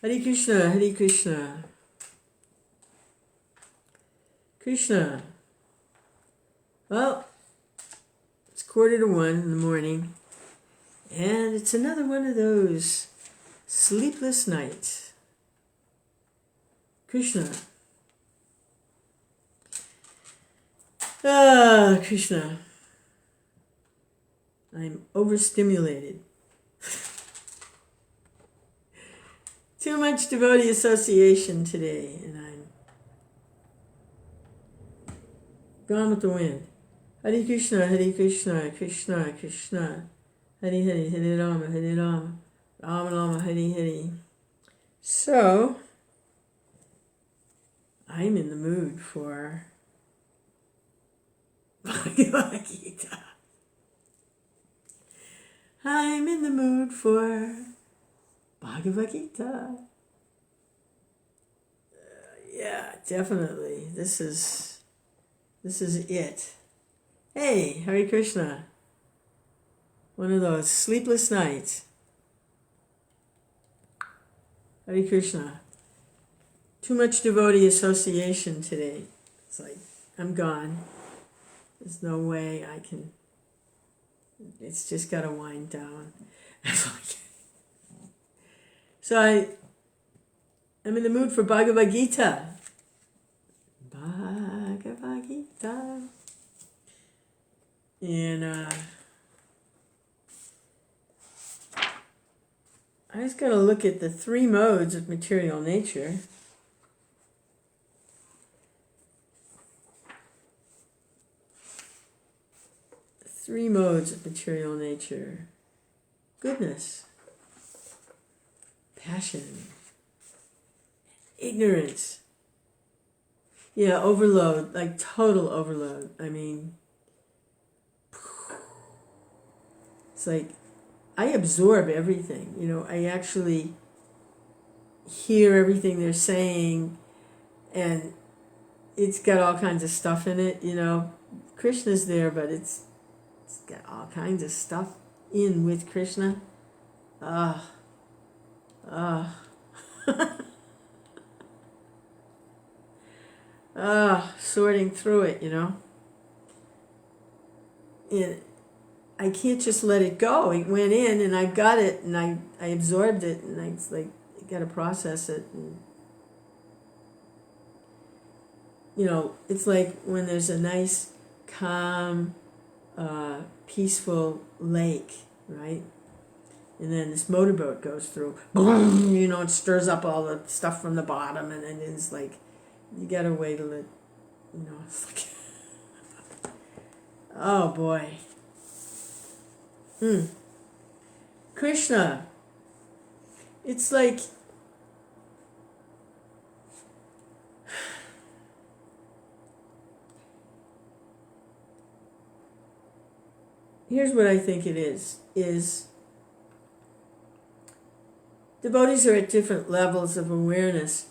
Hare Krishna, Hare Krishna. Krishna. Well, it's 1:45 in the morning, and it's another one of those sleepless nights. Krishna. Ah, Krishna. I'm overstimulated. Too much devotee association today, and I'm gone with the wind. Hare Krishna, Hare Krishna, Krishna Krishna, Hare Hare, Hare Rama, Hare Rama, Rama Rama, Hare Hare. So, I'm in the mood for Bhagavad Gita. I'm in the mood for Bhagavad Gita. Yeah, definitely. This is it. Hey, Hare Krishna. One of those sleepless nights. Hare Krishna. Too much devotee association today. It's like, I'm gone. There's no way I can. It's just got to wind down. So I'm in the mood for Bhagavad Gita. Bhagavad Gita. And I just got to look at the 3 modes of material nature. The 3 modes of material nature. Goodness. Passion. Ignorance. Yeah, overload, like total overload. I mean, it's like I absorb everything. You know, I actually hear everything they're saying, and it's got all kinds of stuff in it. You know, Krishna's there, but it's got all kinds of stuff in with Krishna. Sorting through it, you know. And I can't just let it go. It went in and I got it and I absorbed it and it's like, you got to process it. And, you know, it's like when there's a nice, calm, peaceful lake, right? And then this motorboat goes through, boom, you know, it stirs up all the stuff from the bottom, and then it's like, you gotta wait till it, you know, it's like, oh boy. Krishna, it's like, here's what I think it is devotees are at different levels of awareness,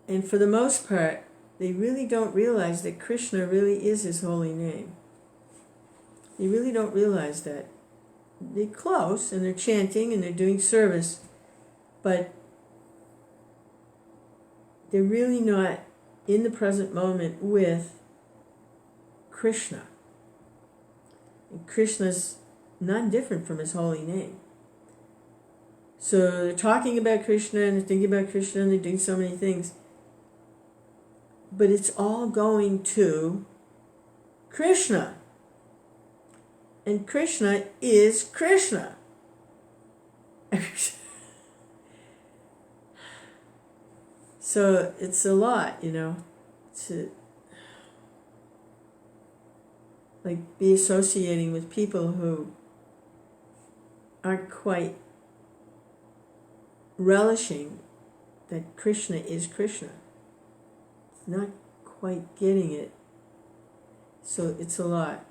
and for the most part, they really don't realize that Krishna really is his holy name. They really don't realize that. They're close, and they're chanting, and they're doing service, but they're really not in the present moment with Krishna. And Krishna's not different from his holy name. So they're talking about Krishna and they're thinking about Krishna and they're doing so many things. But it's all going to Krishna. And Krishna is Krishna. So it's a lot, you know, to like be associating with people who aren't quite relishing that Krishna is Krishna. Not quite getting it. So it's a lot.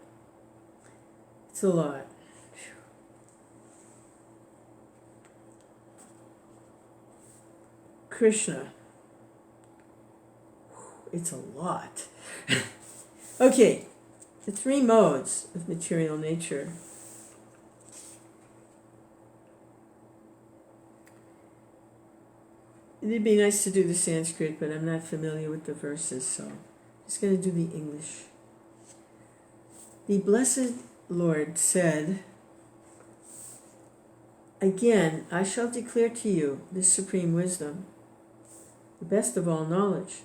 It's a lot. Krishna. It's a lot. Okay, the 3 modes of material nature. It'd be nice to do the Sanskrit, but I'm not familiar with the verses, so I'm just going to do the English. The Blessed Lord said, "Again, I shall declare to you this supreme wisdom, the best of all knowledge,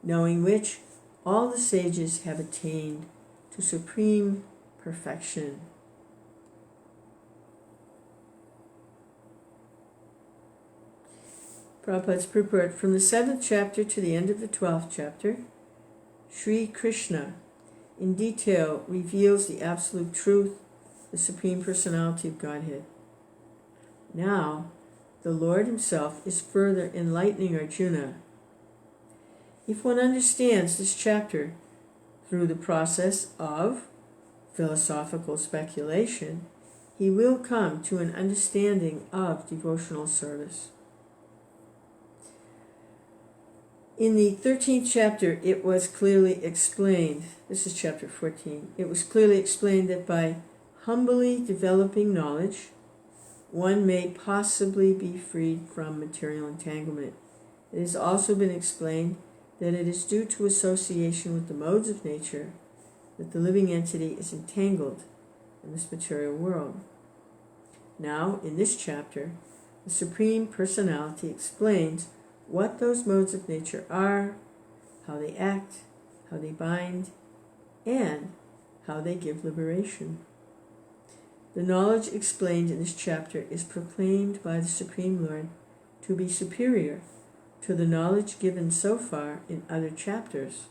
knowing which all the sages have attained to supreme perfection." Prabhupada's purport: from the 7th chapter to the end of the 12th chapter, Shri Krishna in detail reveals the absolute truth, the Supreme Personality of Godhead. Now, the Lord himself is further enlightening Arjuna. If one understands this chapter through the process of philosophical speculation, he will come to an understanding of devotional service. In the 13th chapter, it was clearly explained, this is chapter 14, it was clearly explained that by humbly developing knowledge, one may possibly be freed from material entanglement. It has also been explained that it is due to association with the modes of nature that the living entity is entangled in this material world. Now, in this chapter, the Supreme Personality explains what those modes of nature are, how they act, how they bind, and how they give liberation. The knowledge explained in this chapter is proclaimed by the Supreme Lord to be superior to the knowledge given so far in other chapters.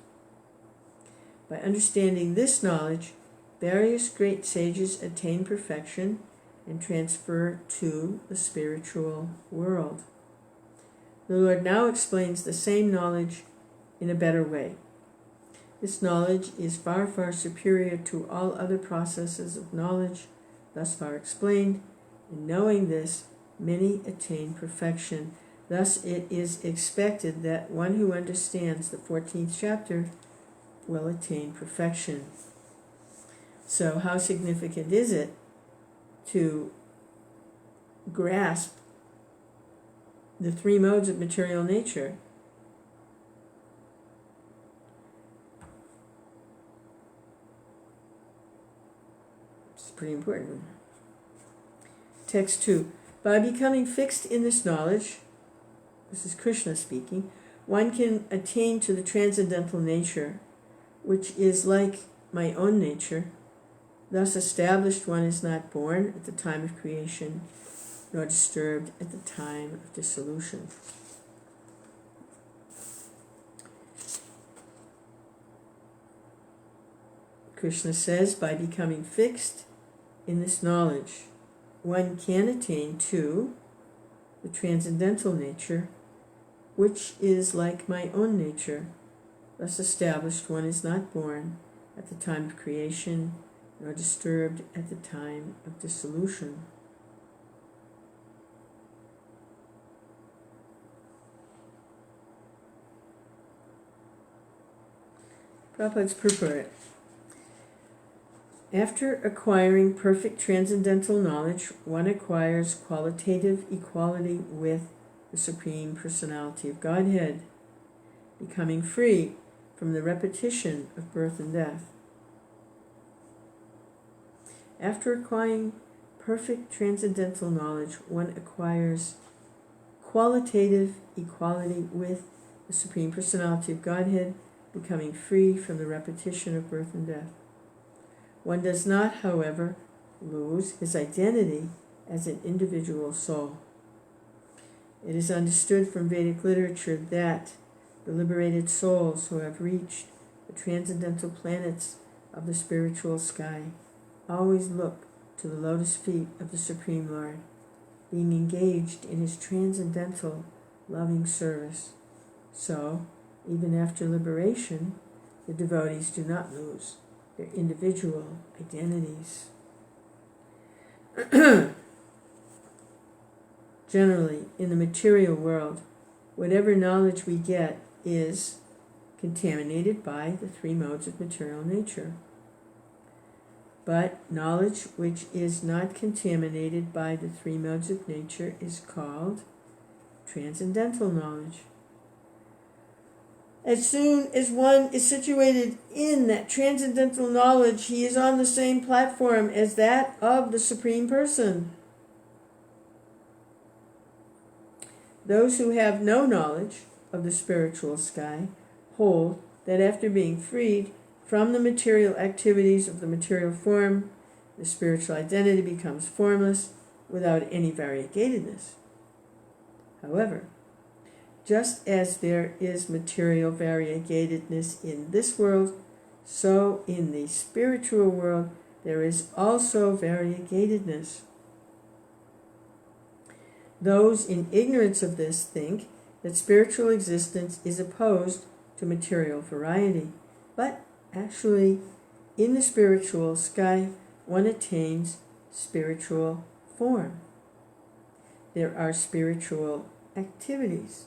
By understanding this knowledge, various great sages attain perfection and transfer to the spiritual world. The Lord now explains the same knowledge in a better way. This knowledge is far, far superior to all other processes of knowledge thus far explained. In knowing this, many attain perfection. Thus it is expected that one who understands the 14th chapter will attain perfection. So how significant is it to grasp the three modes of material nature? It's pretty important. Text 2. By becoming fixed in this knowledge, this is Krishna speaking, one can attain to the transcendental nature, which is like my own nature. Thus established, one is not born at the time of creation, nor disturbed at the time of dissolution. Krishna says, by becoming fixed in this knowledge, one can attain to the transcendental nature, which is like my own nature. Thus established, one is not born at the time of creation, nor disturbed at the time of dissolution. Prabhupada's purport. After acquiring perfect transcendental knowledge, one acquires qualitative equality with the Supreme Personality of Godhead, becoming free from the repetition of birth and death. After acquiring perfect transcendental knowledge, one acquires qualitative equality with the Supreme Personality of Godhead, becoming free from the repetition of birth and death. One does not, however, lose his identity as an individual soul. It is understood from Vedic literature that the liberated souls who have reached the transcendental planets of the spiritual sky always look to the lotus feet of the Supreme Lord, being engaged in his transcendental loving service. So, even after liberation, the devotees do not lose their individual identities. Generally, in the material world, whatever knowledge we get is contaminated by the three modes of material nature. But knowledge which is not contaminated by the three modes of nature is called transcendental knowledge. As soon as one is situated in that transcendental knowledge, he is on the same platform as that of the Supreme Person. Those who have no knowledge of the spiritual sky hold that after being freed from the material activities of the material form, the spiritual identity becomes formless without any variegatedness. However, just as there is material variegatedness in this world, so in the spiritual world there is also variegatedness. Those in ignorance of this think that spiritual existence is opposed to material variety, but actually, in the spiritual sky, one attains spiritual form. There are spiritual activities,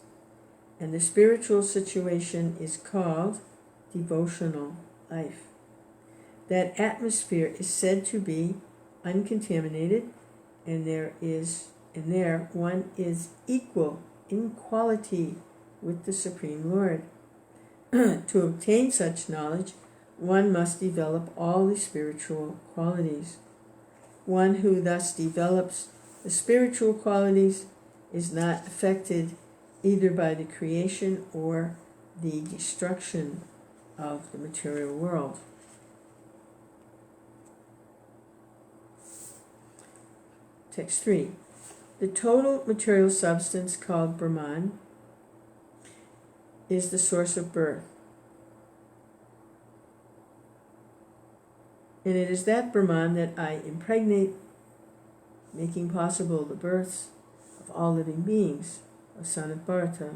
and the spiritual situation is called devotional life. That atmosphere is said to be uncontaminated, and there one is equal in quality with the Supreme Lord. To obtain such knowledge, one must develop all the spiritual qualities. One who thus develops the spiritual qualities is not affected either by the creation or the destruction of the material world. Text 3. The total material substance called Brahman is the source of birth. And it is that Brahman that I impregnate, making possible the births of all living beings of Sanat Bharata.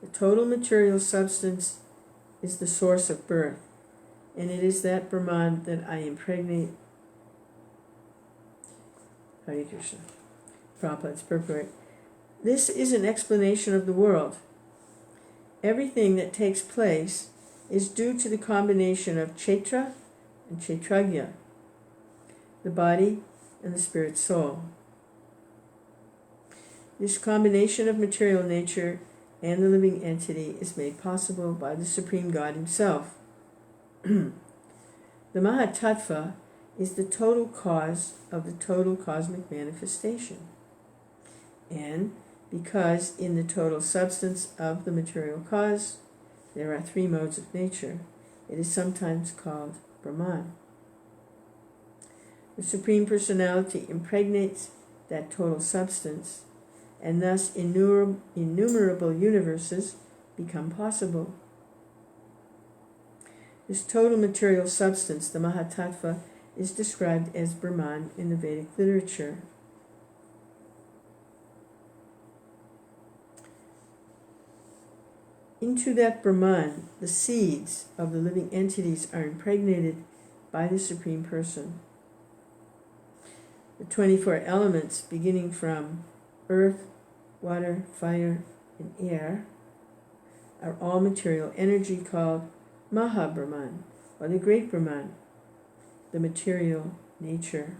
The total material substance is the source of birth, and it is that Brahman that I impregnate. Hare Krishna. Prabhupada's purport. This is an explanation of the world. Everything that takes place is due to the combination of Chaitra and Chaitragya, the body and the spirit soul. This combination of material nature and the living entity is made possible by the Supreme God Himself. The Mahatattva is the total cause of the total cosmic manifestation. And because in the total substance of the material cause there are three modes of nature, it is sometimes called Brahman. The Supreme Personality impregnates that total substance, and thus innumerable universes become possible. This total material substance, the Mahatattva, is described as Brahman in the Vedic literature. Into that Brahman, the seeds of the living entities are impregnated by the Supreme Person. The 24 elements, beginning from earth, water, fire, and air, are all material energy called Mahabrahman, or the Great Brahman, the material nature.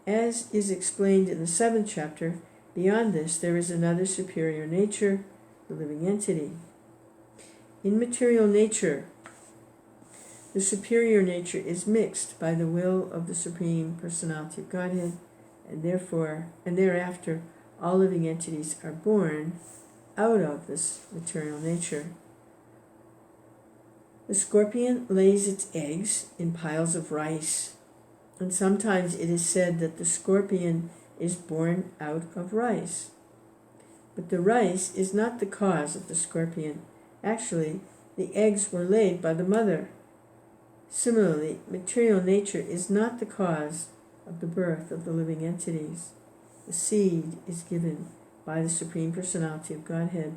As is explained in the 7th chapter, beyond this there is another superior nature, the living entity. In material nature, the superior nature is mixed by the will of the Supreme Personality of Godhead, and thereafter all living entities are born out of this material nature. The scorpion lays its eggs in piles of rice, and sometimes it is said that the scorpion is born out of rice. But the rice is not the cause of the scorpion. Actually, the eggs were laid by the mother. Similarly, material nature is not the cause of the birth of the living entities. The seed is given by the Supreme Personality of Godhead,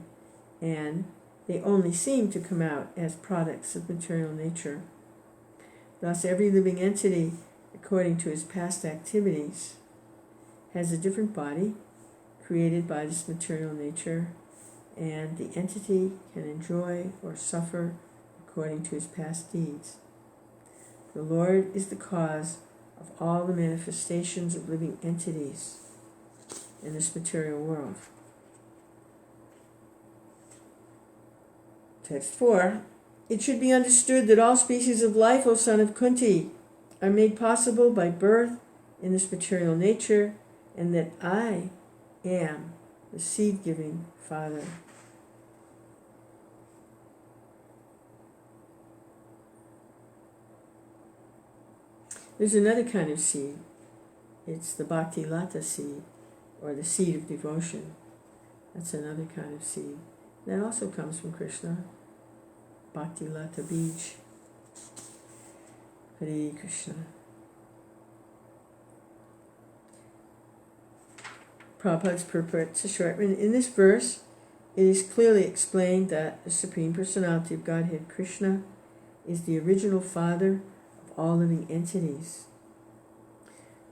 and they only seem to come out as products of material nature. Thus, every living entity, according to his past activities, has a different body created by this material nature, and the entity can enjoy or suffer according to his past deeds. The Lord is the cause of all the manifestations of living entities in this material world. Text 4. It should be understood that all species of life, O son of Kunti, are made possible by birth in this material nature, and that I am the seed-giving Father. There's another kind of seed. It's the Bhakti Lata seed, or the seed of devotion. That's another kind of seed. That also comes from Krishna. Bhakti Lata Bij. Hare Krishna. Prabhupada's purport to Shortman. In this verse, it is clearly explained that the Supreme Personality of Godhead, Krishna, is the original Father of all living entities.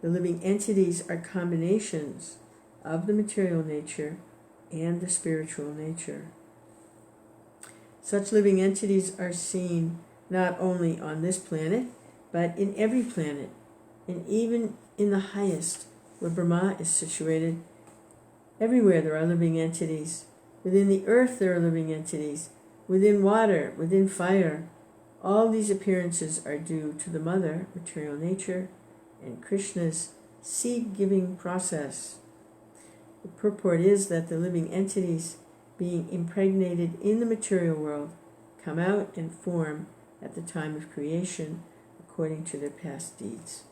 The living entities are combinations of the material nature and the spiritual nature. Such living entities are seen not only on this planet, but in every planet, and even in the highest, where Brahma is situated. Everywhere there are living entities. Within the earth there are living entities. Within water, within fire. All these appearances are due to the mother, material nature, and Krishna's seed-giving process. The purport is that the living entities, being impregnated in the material world, come out and form at the time of creation according to their past deeds.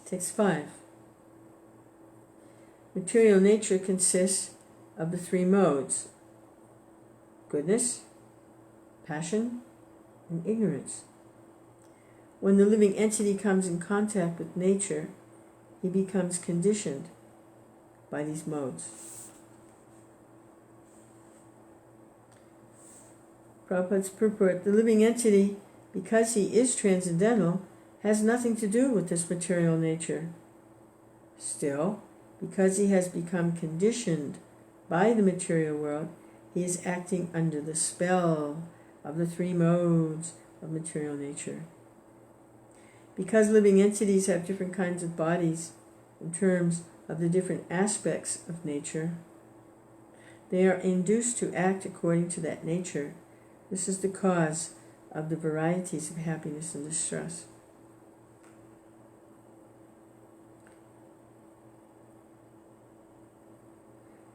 Text 5. Material nature consists of the three modes: goodness, passion, and ignorance. When the living entity comes in contact with nature, he becomes conditioned by these modes. Prabhupada's purport: the living entity, because he is transcendental, has nothing to do with this material nature. Still, because he has become conditioned by the material world, he is acting under the spell of the three modes of material nature. Because living entities have different kinds of bodies in terms of the different aspects of nature, they are induced to act according to that nature. This is the cause of the varieties of happiness and distress.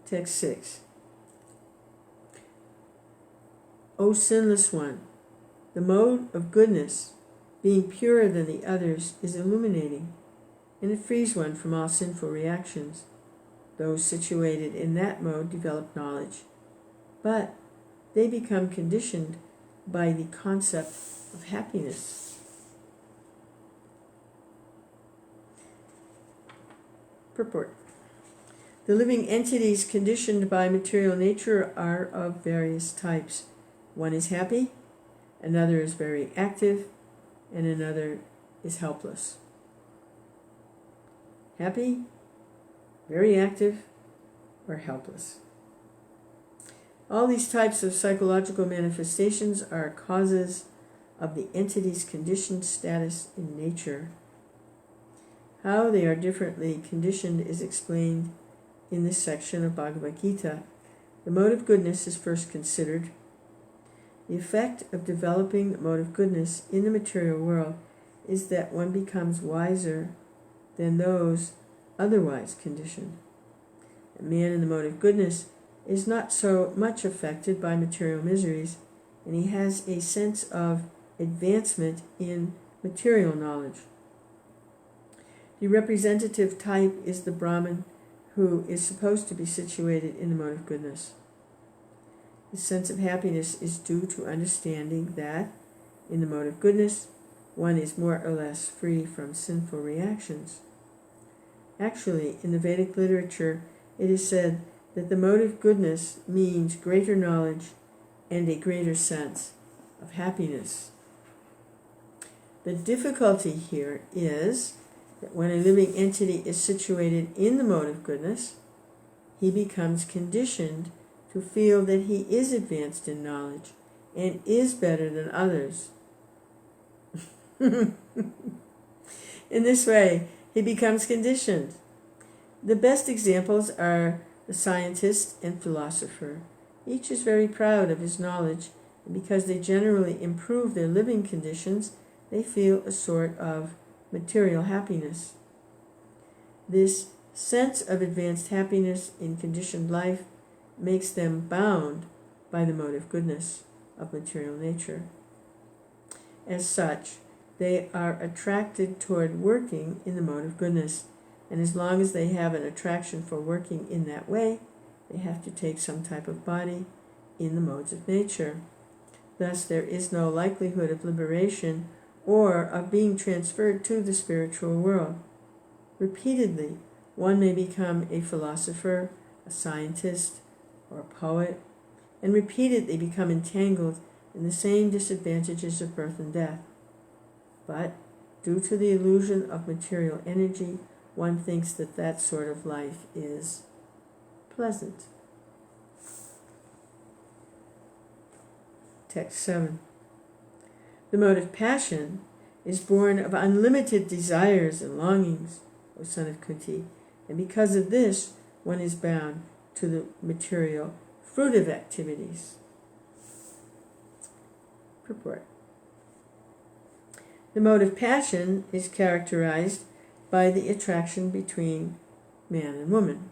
Text 6. O sinless one, the mode of goodness, being purer than the others, is illuminating, and it frees one from all sinful reactions. Those situated in that mode develop knowledge, but they become conditioned by the concept of happiness. Purport. The living entities conditioned by material nature are of various types. One is happy, another is very active, and another is helpless. Happy, very active, or helpless. All these types of psychological manifestations are causes of the entity's conditioned status in nature. How they are differently conditioned is explained in this section of Bhagavad Gita. The mode of goodness is first considered. The effect of developing the mode of goodness in the material world is that one becomes wiser than those otherwise conditioned. A man in the mode of goodness is not so much affected by material miseries, and he has a sense of advancement in material knowledge. The representative type is the Brahmin, who is supposed to be situated in the mode of goodness. The sense of happiness is due to understanding that, in the mode of goodness, one is more or less free from sinful reactions. Actually, in the Vedic literature, it is said that the mode of goodness means greater knowledge and a greater sense of happiness. The difficulty here is that when a living entity is situated in the mode of goodness, he becomes conditioned to feel that he is advanced in knowledge and is better than others. In this way, he becomes conditioned. The best examples are the scientist and philosopher. Each is very proud of his knowledge, and because they generally improve their living conditions, they feel a sort of material happiness. This sense of advanced happiness in conditioned life makes them bound by the motive goodness of material nature. As such, they are attracted toward working in the mode of goodness, and as long as they have an attraction for working in that way, they have to take some type of body in the modes of nature. Thus, there is no likelihood of liberation or of being transferred to the spiritual world. Repeatedly, one may become a philosopher, a scientist, or a poet, and repeatedly become entangled in the same disadvantages of birth and death. But, due to the illusion of material energy, one thinks that that sort of life is pleasant. Text 7. The mode of passion is born of unlimited desires and longings, O son of Kunti, and because of this, one is bound to the material fruitive activities. Purport. The mode of passion is characterized by the attraction between man and woman.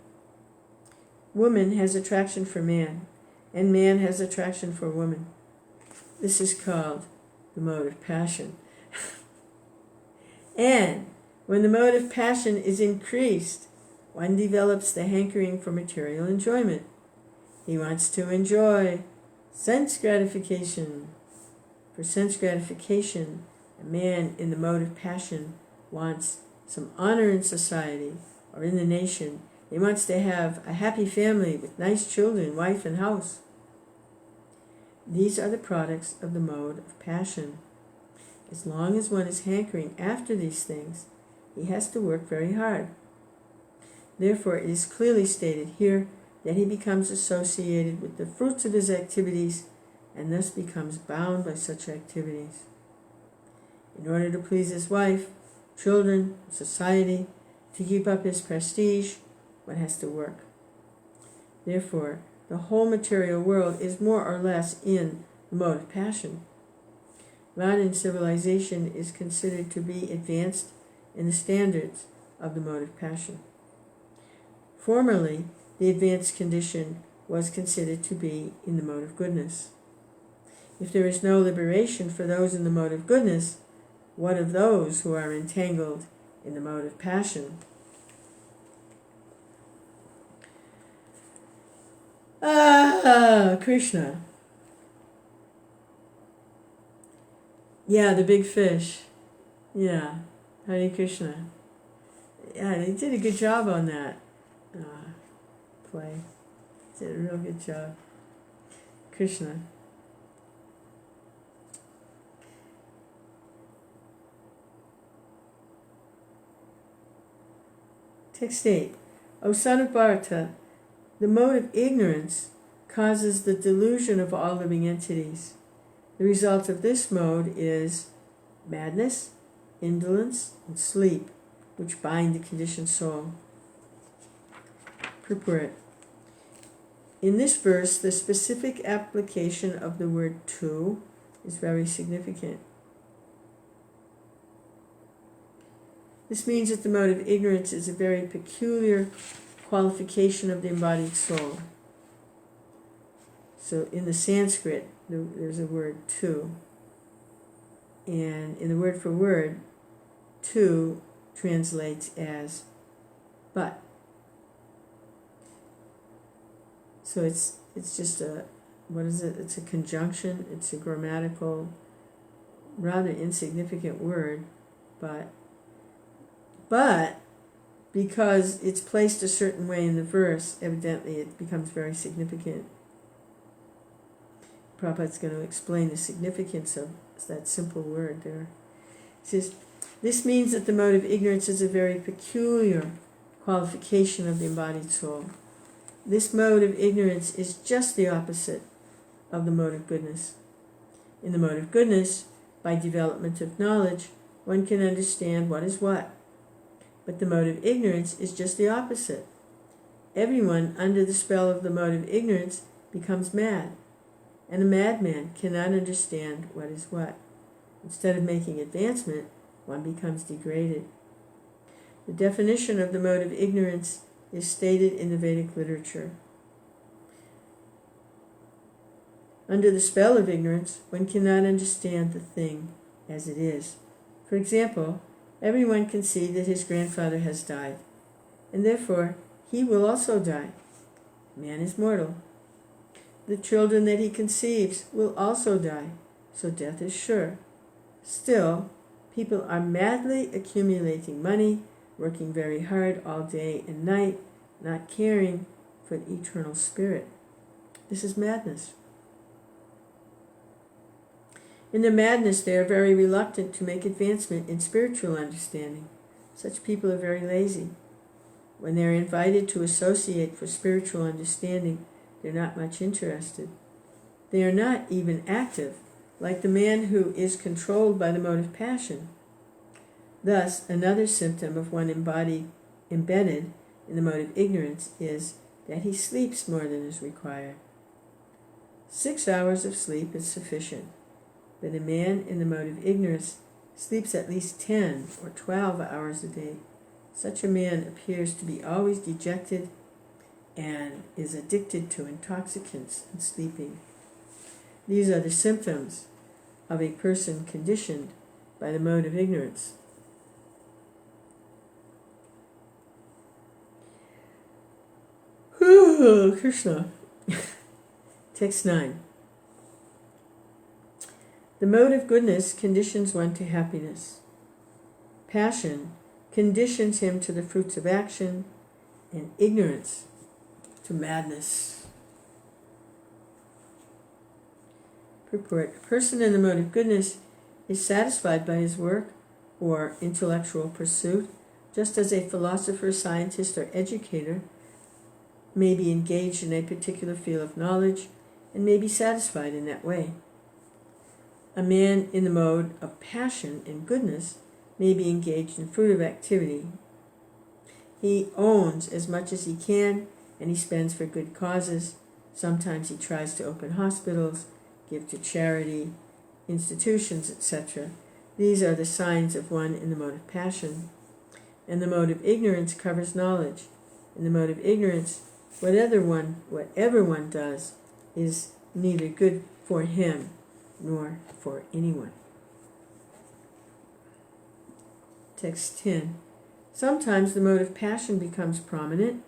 Woman has attraction for man, and man has attraction for woman. This is called the mode of passion. And when the mode of passion is increased, one develops the hankering for material enjoyment. He wants to enjoy sense gratification. For sense gratification, a man in the mode of passion wants some honor in society or in the nation. He wants to have a happy family with nice children, wife, and house. These are the products of the mode of passion. As long as one is hankering after these things, he has to work very hard. Therefore, it is clearly stated here that he becomes associated with the fruits of his activities and thus becomes bound by such activities. In order to please his wife, children, society, to keep up his prestige, one has to work. Therefore, the whole material world is more or less in the mode of passion. Modern civilization is considered to be advanced in the standards of the mode of passion. Formerly, the advanced condition was considered to be in the mode of goodness. If there is no liberation for those in the mode of goodness, what of those who are entangled in the mode of passion? Krishna. Yeah, the big fish. Yeah, Hare Krishna. Yeah, they did a good job on that play. Did a real good job. Krishna. Text 8. O son of Bharata, the mode of ignorance causes the delusion of all living entities. The result of this mode is madness, indolence, and sleep, which bind the conditioned soul. Purport. In this verse, the specific application of the word to is very significant. This means that the mode of ignorance is a very peculiar qualification of the embodied soul. So in the Sanskrit, there's a word to. And in the word for word, to translates as but. So it's just it's a conjunction, it's a grammatical, rather insignificant word, but because it's placed a certain way in the verse, evidently it becomes very significant. Prabhupada's going to explain the significance of that simple word there. It says, this means that the mode of ignorance is a very peculiar qualification of the embodied soul. This mode of ignorance is just the opposite of the mode of goodness. In the mode of goodness, by development of knowledge, one can understand what is what. But the mode of ignorance is just the opposite. Everyone under the spell of the mode of ignorance becomes mad, and a madman cannot understand what is what. Instead of making advancement, one becomes degraded. The definition of the mode of ignorance is stated in the Vedic literature. Under the spell of ignorance, one cannot understand the thing as it is. For example, everyone can see that his grandfather has died, and therefore he will also die. Man is mortal. The children that he conceives will also die, so death is sure. Still, people are madly accumulating money, working very hard all day and night, not caring for the eternal spirit. This is madness. In their madness, they are very reluctant to make advancement in spiritual understanding. Such people are very lazy. When they are invited to associate for spiritual understanding, they're not much interested. They are not even active, like the man who is controlled by the mode of passion. Thus, another symptom of one embedded in the mode of ignorance is that he sleeps more than is required. 6 hours of sleep is sufficient, but a man in the mode of ignorance sleeps at least 10 or 12 hours a day. Such a man appears to be always dejected and is addicted to intoxicants and sleeping. These are the symptoms of a person conditioned by the mode of ignorance. Krsna. Text 9. The mode of goodness conditions one to happiness. Passion conditions him to the fruits of action, and ignorance to madness. Purport. A person in the mode of goodness is satisfied by his work or intellectual pursuit, just as a philosopher, scientist, or educator may be engaged in a particular field of knowledge and may be satisfied in that way. A man in the mode of passion and goodness may be engaged in fruitive activity. He owns as much as he can, and he spends for good causes. Sometimes he tries to open hospitals, give to charity, institutions, etc. These are the signs of one in the mode of passion. And the mode of ignorance covers knowledge. In the mode of ignorance, whatever one does is neither good for him nor for anyone. Text 10. Sometimes the mode of passion becomes prominent,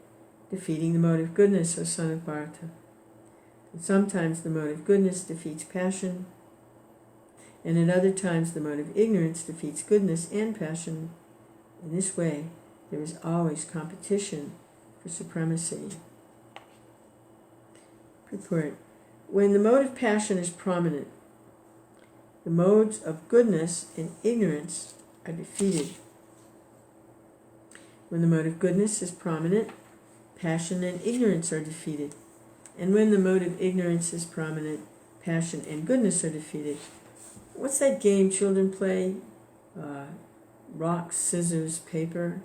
defeating the mode of goodness, O son of Bharata. And sometimes the mode of goodness defeats passion, and at other times the mode of ignorance defeats goodness and passion. In this way, there is always competition for supremacy. Purport. When the mode of passion is prominent, the modes of goodness and ignorance are defeated. When the mode of goodness is prominent, passion and ignorance are defeated. And when the mode of ignorance is prominent, passion and goodness are defeated. What's that game children play? Rock, scissors, paper.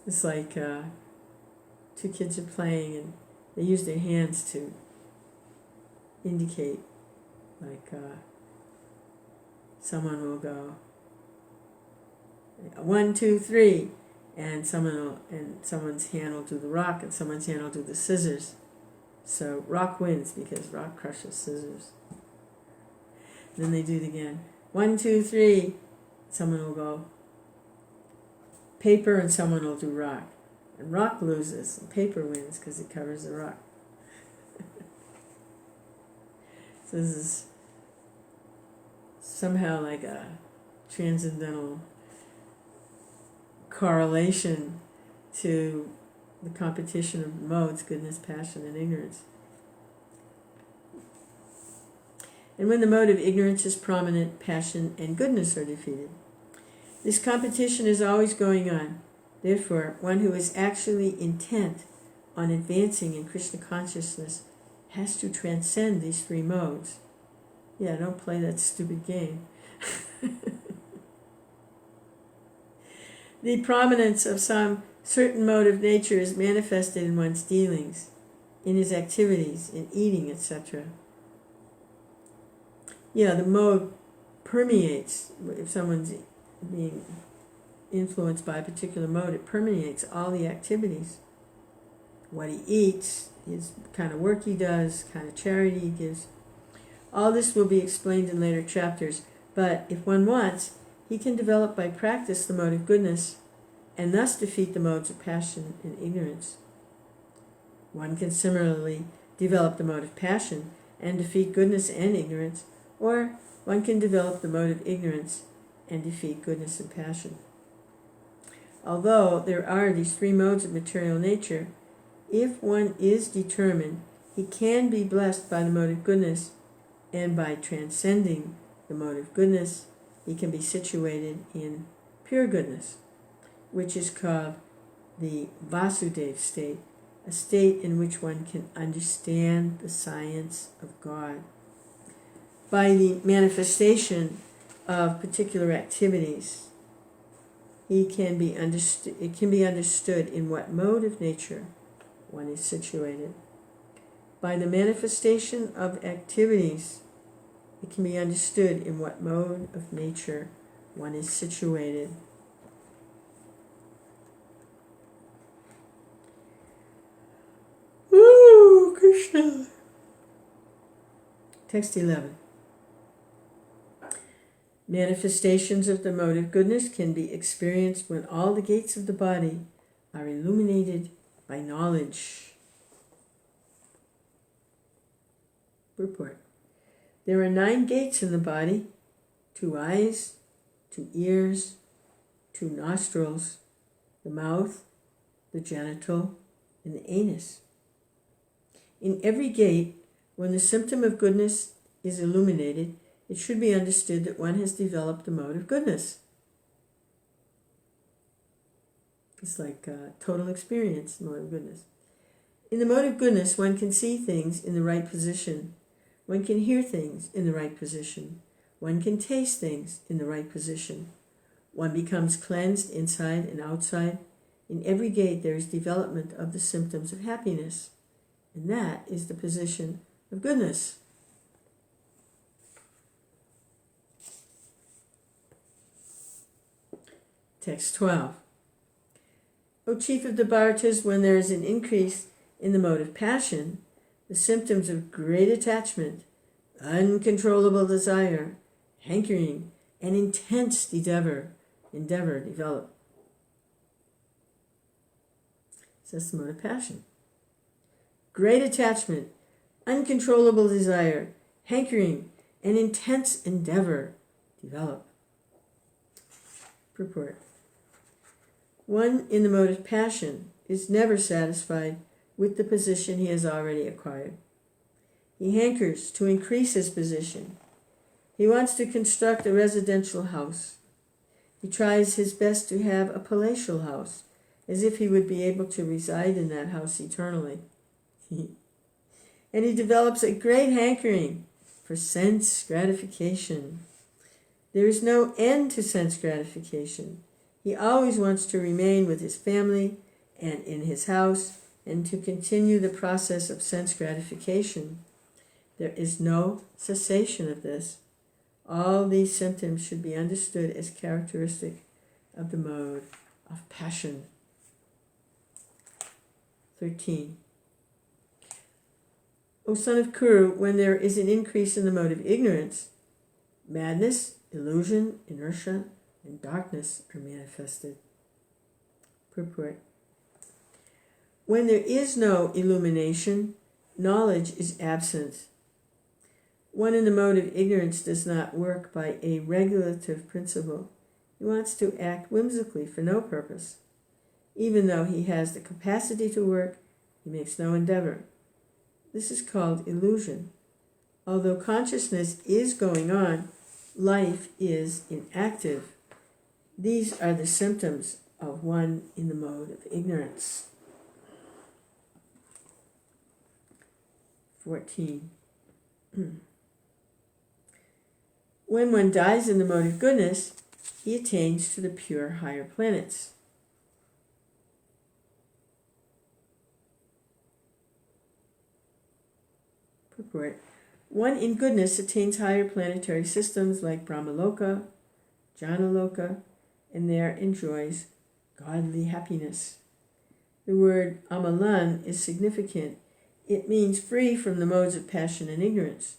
It's like two kids are playing and they use their hands to indicate, like someone will go 1, 2, 3, and someone's hand will do the rock, and someone's hand will do the scissors. So rock wins because rock crushes scissors. And then they do it again. 1, 2, 3. Someone will go paper, and someone will do rock. And rock loses, and paper wins because it covers the rock. So this is somehow like a transcendental correlation to the competition of modes, goodness, passion, and ignorance. And when the mode of ignorance is prominent, passion and goodness are defeated. This competition is always going on. Therefore, one who is actually intent on advancing in Krishna consciousness has to transcend these three modes. Yeah, don't play that stupid game. The prominence of some certain mode of nature is manifested in one's dealings, in his activities, in eating, etc. Yeah, the mode permeates. If someone's being influenced by a particular mode, it permeates all the activities. What he eats, his kind of work he does, kind of charity he gives. All this will be explained in later chapters, but if one wants, he can develop by practice the mode of goodness, and thus defeat the modes of passion and ignorance. One can similarly develop the mode of passion and defeat goodness and ignorance, or one can develop the mode of ignorance and defeat goodness and passion. Although there are these three modes of material nature, if one is determined, he can be blessed by the mode of goodness, and by transcending the mode of goodness, he can be situated in pure goodness, which is called the Vasudeva state, a state in which one can understand the science of God. By the manifestation of particular activities, it can be understood in what mode of nature one is situated. By the manifestation of activities, it can be understood in what mode of nature one is situated. Ooh, Krishna. Text 11. Manifestations of the mode of goodness can be experienced when all the gates of the body are illuminated by knowledge. Purport. There are 9 gates in the body: 2 eyes, 2 ears, 2 nostrils, the mouth, the genital, and the anus. In every gate, when the symptom of goodness is illuminated, it should be understood that one has developed the mode of goodness. It's like total experience, mode of goodness. In the mode of goodness, one can see things in the right position. One can hear things in the right position. One can taste things in the right position. One becomes cleansed inside and outside. In every gate there is development of the symptoms of happiness, and that is the position of goodness. Text 12. O chief of the Bhartas, when there is an increase in the mode of passion, the symptoms of great attachment, uncontrollable desire, hankering, and intense endeavor develop. So that's the mode of passion. Great attachment, uncontrollable desire, hankering, and intense endeavor develop. Purport. One in the mode of passion is never satisfied with the position he has already acquired. He hankers to increase his position. He wants to construct a residential house. He tries his best to have a palatial house, as if he would be able to reside in that house eternally. And he develops a great hankering for sense gratification. There is no end to sense gratification. He always wants to remain with his family and in his house, and to continue the process of sense gratification. There is no cessation of this. All these symptoms should be understood as characteristic of the mode of passion. 13. O son of Kuru, when there is an increase in the mode of ignorance, madness, illusion, inertia, and darkness are manifested. Purport. When there is no illumination, knowledge is absent. One in the mode of ignorance does not work by a regulative principle. He wants to act whimsically for no purpose. Even though he has the capacity to work, he makes no endeavor. This is called illusion. Although consciousness is going on, life is inactive. These are the symptoms of one in the mode of ignorance. 14. When one dies in the mode of goodness, he attains to the pure higher planets. Purport. One in goodness attains higher planetary systems like Brahmaloka, Janaloka, and there enjoys godly happiness. The word amalan is significant. It means free from the modes of passion and ignorance.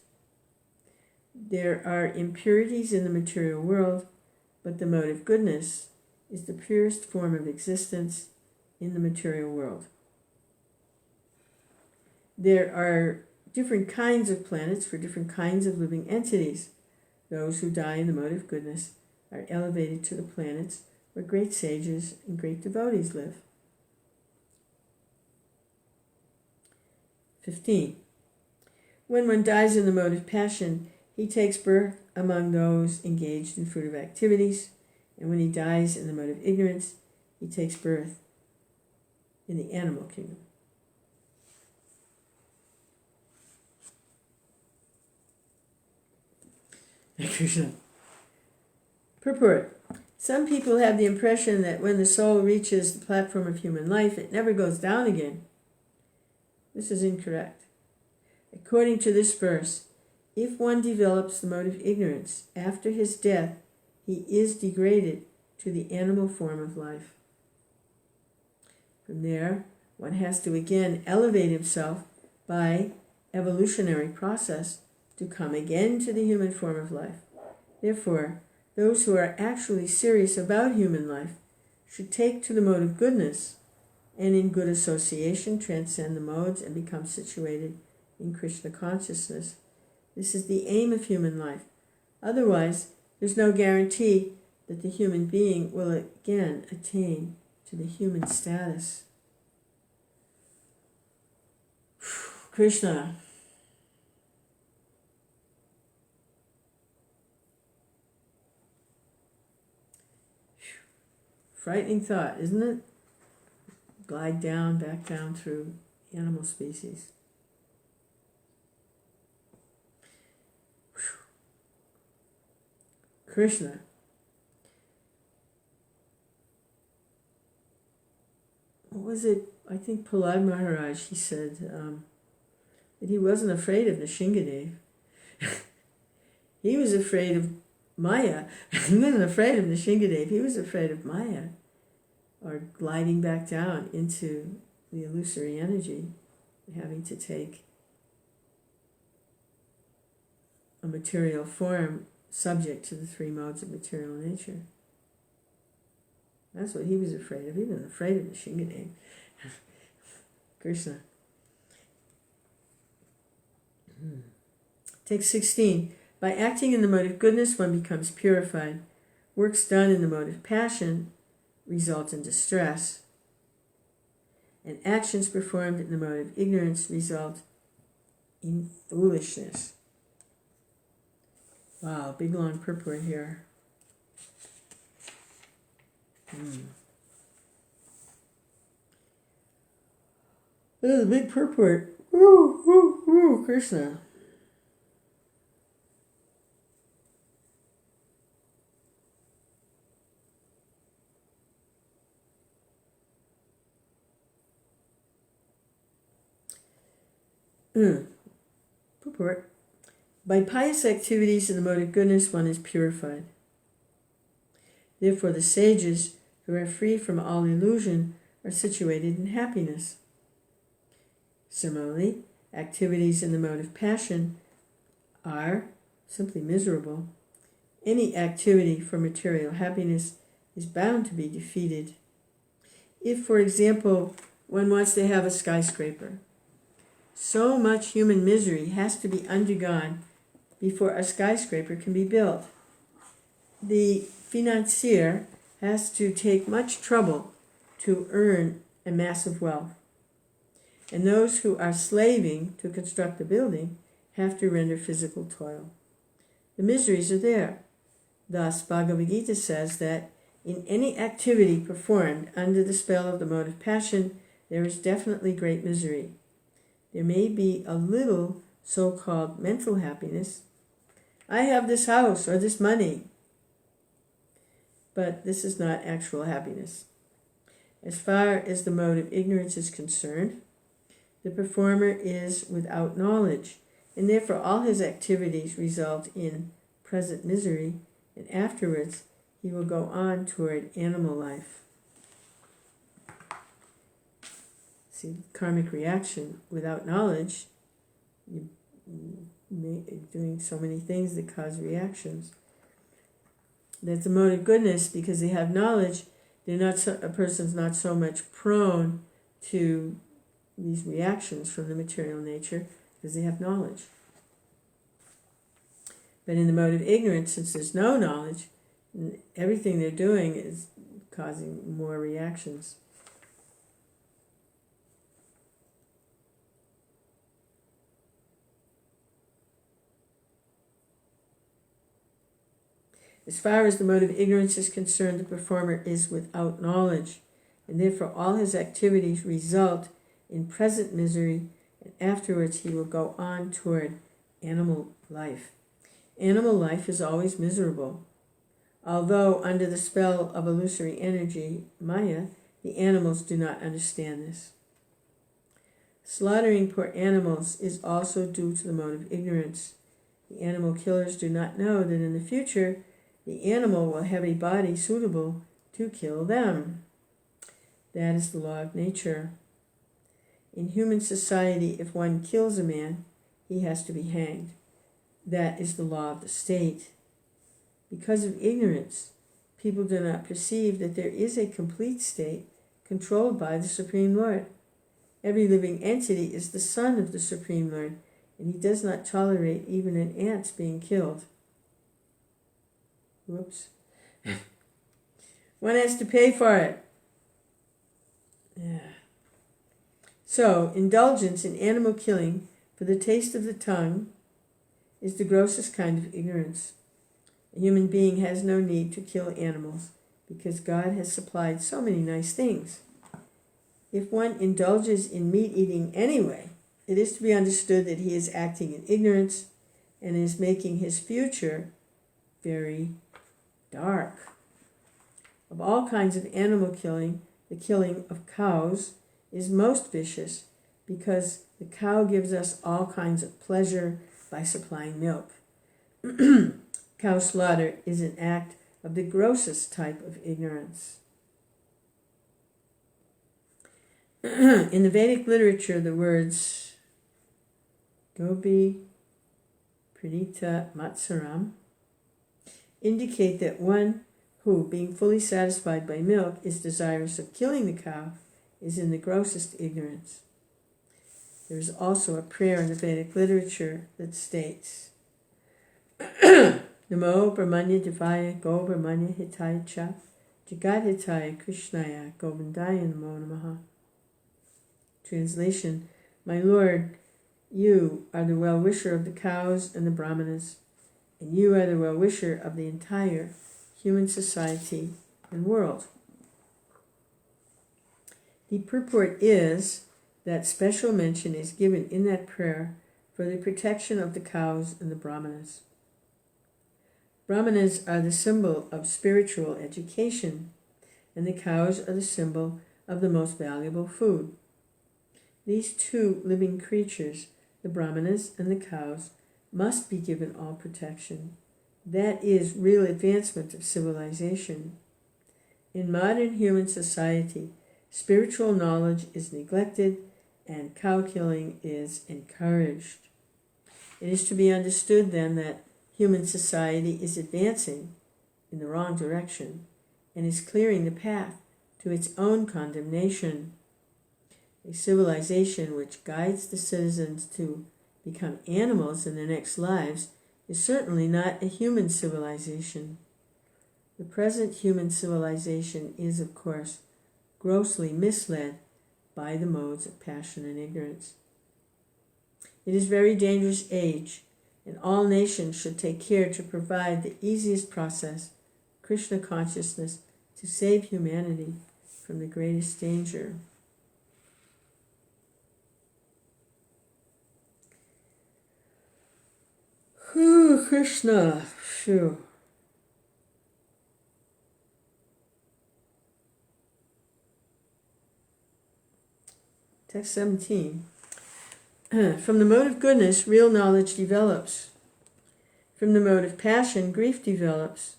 There are impurities in the material world, but the mode of goodness is the purest form of existence in the material world. There are different kinds of planets for different kinds of living entities. Those who die in the mode of goodness are elevated to the planets where great sages and great devotees live. 15. When one dies in the mode of passion, he takes birth among those engaged in fruitive activities, and when he dies in the mode of ignorance, he takes birth in the animal kingdom. Krishna. Purport. Some people have the impression that when the soul reaches the platform of human life, it never goes down again. This is incorrect. According to this verse, if one develops the mode of ignorance, after his death, he is degraded to the animal form of life. From there, one has to again elevate himself by evolutionary process to come again to the human form of life. Therefore, those who are actually serious about human life should take to the mode of goodness and in good association transcend the modes and become situated in Krishna consciousness. This is the aim of human life. Otherwise, there's no guarantee that the human being will again attain to the human status. Krishna. Frightening thought, isn't it? Glide down, back down through animal species. Krishna. What was it? I think Prahlad Maharaj, he said that he wasn't afraid of Nishingadev. He was afraid of Maya. He wasn't afraid of Nishingadev. He was afraid of Maya, or gliding back down into the illusory energy, having to take a material form subject to the three modes of material nature. That's what he was afraid of. He wasn't afraid of Nishingadev. Krishna. Take 16. By acting in the mode of goodness, one becomes purified. Works done in the mode of passion result in distress, and actions performed in the mode of ignorance result in foolishness. Wow, big long purport here. This is a big purport. Woo, woo, woo, Krishna. Purport. By pious activities in the mode of goodness, one is purified. Therefore, the sages who are free from all illusion are situated in happiness. Similarly, activities in the mode of passion are simply miserable. Any activity for material happiness is bound to be defeated. If, for example, one wants to have a skyscraper, so much human misery has to be undergone before a skyscraper can be built. The financier has to take much trouble to earn a massive wealth. And those who are slaving to construct the building have to render physical toil. The miseries are there. Thus, Bhagavad Gita says that in any activity performed under the spell of the mode of passion, there is definitely great misery. There may be a little so-called mental happiness, I have this house or this money. But this is not actual happiness. As far as the mode of ignorance is concerned, the performer is without knowledge, and therefore all his activities result in present misery, and afterwards he will go on toward animal life. See, karmic reaction without knowledge, you're doing so many things that cause reactions. That's the mode of goodness, because they have knowledge. A person's not so much prone to these reactions from the material nature because they have knowledge. But in the mode of ignorance, since there's no knowledge, everything they're doing is causing more reactions. As far as the mode of ignorance is concerned, the performer is without knowledge, and therefore all his activities result in present misery, and afterwards he will go on toward animal life. Animal life is always miserable. Although under the spell of illusory energy, Maya, the animals do not understand this. Slaughtering poor animals is also due to the mode of ignorance. The animal killers do not know that in the future the animal will have a body suitable to kill them. That is the law of nature. In human society, if one kills a man, he has to be hanged. That is the law of the state. Because of ignorance, people do not perceive that there is a complete state controlled by the Supreme Lord. Every living entity is the son of the Supreme Lord, and he does not tolerate even an ant's being killed. Whoops. One has to pay for it. Yeah. So, indulgence in animal killing for the taste of the tongue is the grossest kind of ignorance. A human being has no need to kill animals because God has supplied so many nice things. If one indulges in meat eating anyway, it is to be understood that he is acting in ignorance and is making his future very dark. Of all kinds of animal killing, the killing of cows is most vicious because the cow gives us all kinds of pleasure by supplying milk. Cow slaughter is an act of the grossest type of ignorance. In the Vedic literature, the words Gopi Pradita Matsaram indicate that one who, being fully satisfied by milk, is desirous of killing the cow is in the grossest ignorance. There is also a prayer in the Vedic literature that states, Namo Brahmanya Devaya Go Brahmanya Hitaya Cha Jagat Hitaya Krishnaya Govindaya Namo Namaha. Translation, My Lord, you are the well-wisher of the cows and the brahmanas, and you are the well-wisher of the entire human society and world. The purport is that special mention is given in that prayer for the protection of the cows and the brahmanas. Brahmanas are the symbol of spiritual education, and the cows are the symbol of the most valuable food. These two living creatures, the brahmanas and the cows, must be given all protection. That is real advancement of civilization. In modern human society, spiritual knowledge is neglected and cow killing is encouraged. It is to be understood then that human society is advancing in the wrong direction and is clearing the path to its own condemnation. A civilization which guides the citizens to become animals in their next lives is certainly not a human civilization. The present human civilization is, of course, grossly misled by the modes of passion and ignorance. It is a very dangerous age, and all nations should take care to provide the easiest process, Krishna consciousness, to save humanity from the greatest danger. Krishna. Phew. Text 17. From the mode of goodness, real knowledge develops. From the mode of passion, grief develops.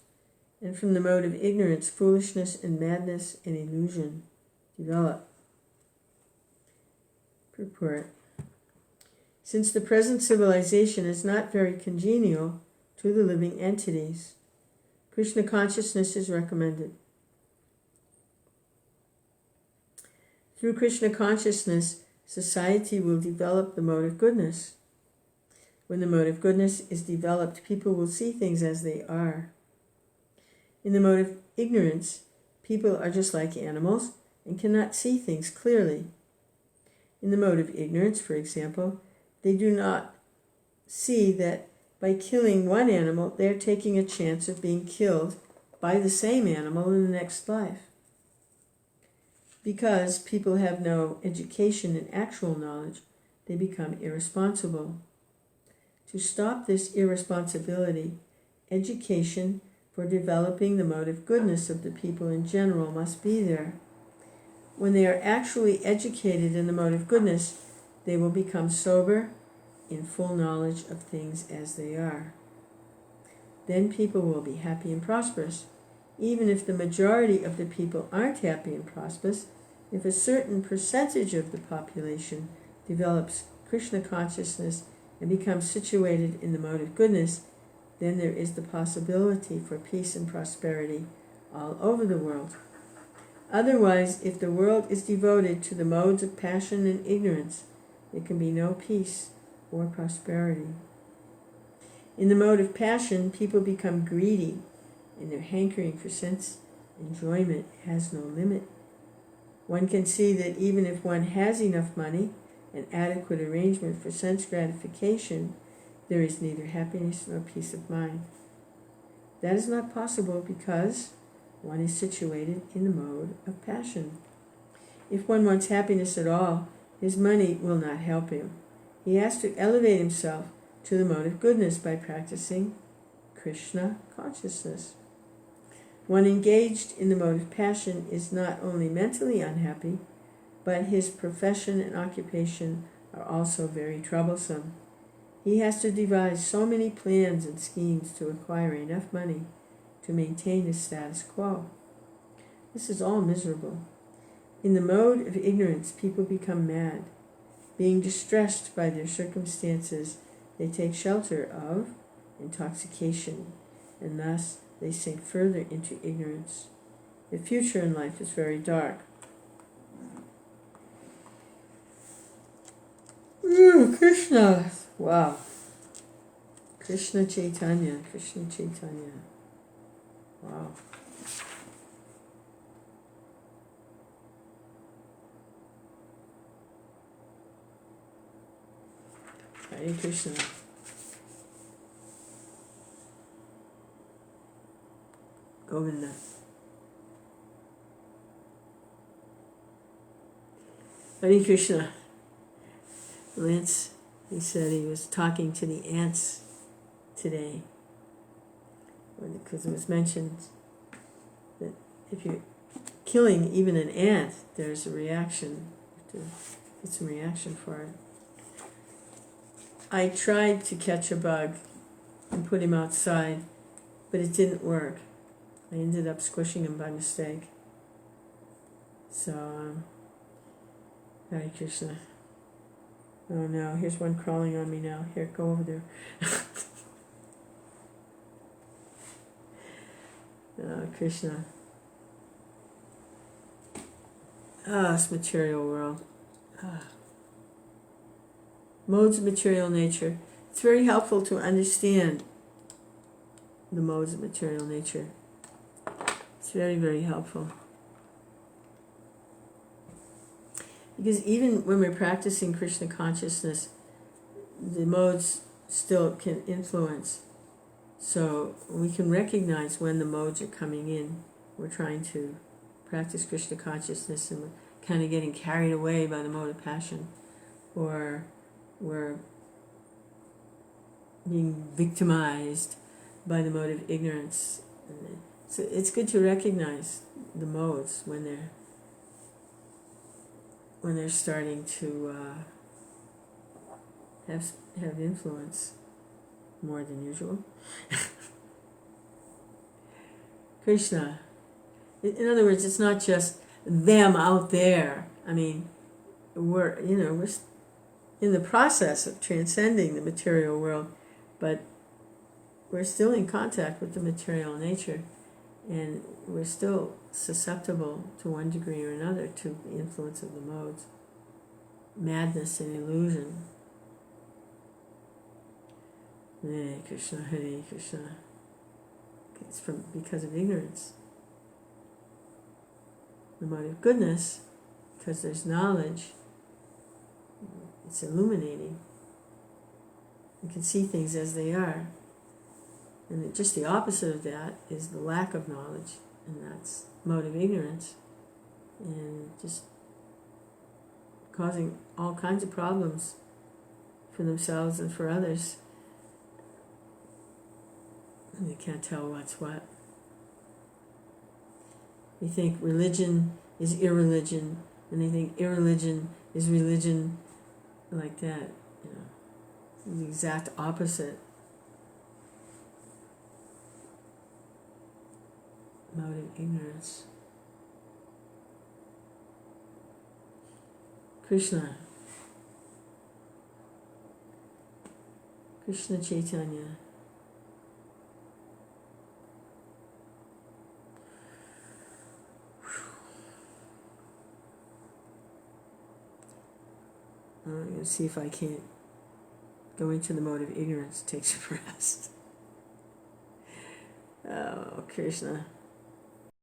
And from the mode of ignorance, foolishness and madness and illusion develop. Purport. Since the present civilization is not very congenial to the living entities, Krishna consciousness is recommended. Through Krishna consciousness, society will develop the mode of goodness. When the mode of goodness is developed, people will see things as they are. In the mode of ignorance, people are just like animals and cannot see things clearly. In the mode of ignorance, for example, they do not see that by killing one animal, they are taking a chance of being killed by the same animal in the next life. Because people have no education and actual knowledge, they become irresponsible. To stop this irresponsibility, education for developing the mode of goodness of the people in general must be there. When they are actually educated in the mode of goodness, they will become sober, in full knowledge of things as they are. Then people will be happy and prosperous. Even if the majority of the people aren't happy and prosperous, if a certain percentage of the population develops Krishna consciousness and becomes situated in the mode of goodness, then there is the possibility for peace and prosperity all over the world. Otherwise, if the world is devoted to the modes of passion and ignorance, there can be no peace or prosperity. In the mode of passion, people become greedy, and their hankering for sense enjoyment has no limit. One can see that even if one has enough money and adequate arrangement for sense gratification, there is neither happiness nor peace of mind. That is not possible because one is situated in the mode of passion. If one wants happiness at all, his money will not help him. He has to elevate himself to the mode of goodness by practicing Krishna consciousness. One engaged in the mode of passion is not only mentally unhappy, but his profession and occupation are also very troublesome. He has to devise so many plans and schemes to acquire enough money to maintain his status quo. This is all miserable. In the mode of ignorance, people become mad. Being distressed by their circumstances, they take shelter of intoxication, and thus they sink further into ignorance. The future in life is very dark. Ooh, Krishna! Wow. Krishna Chaitanya, Krishna Chaitanya. Wow. Hare Krishna. Govinda. Hare Krishna. Lance, he said he was talking to the ants today, because it was mentioned that if you're killing even an ant, there's a reaction. You have to get some reaction for it. I tried to catch a bug and put him outside, but it didn't work. I ended up squishing him by mistake. So, Hare Krishna. Oh no, here's one crawling on me now. Here, go over there. Oh, Krishna. This material world. Modes of material nature. It's very helpful to understand the modes of material nature. It's very, very helpful. Because even when we're practicing Krishna consciousness, the modes still can influence. So we can recognize when the modes are coming in. We're trying to practice Krishna consciousness and we're kind of getting carried away by the mode of passion. Or we're being victimized by the mode of ignorance. So it's good to recognize the modes when they're starting to have influence more than usual. Krishna. In other words, it's not just them out there. I mean, we're in the process of transcending the material world, but we're still in contact with the material nature, and we're still susceptible to one degree or another to the influence of the modes. Madness and illusion. Hare Krishna, Hare Krishna. It's because of ignorance. The mode of goodness, because there's knowledge, it's illuminating. You can see things as they are. And just the opposite of that is the lack of knowledge, and that's mode of ignorance, and just causing all kinds of problems for themselves and for others. And they can't tell what's what. They think religion is irreligion, and they think irreligion is religion, like that. The exact opposite. Mode of ignorance. Krishna. Krishna Chaitanya. I'm going to see if I can't go into the mode of ignorance. Take some rest. Oh, Krishna.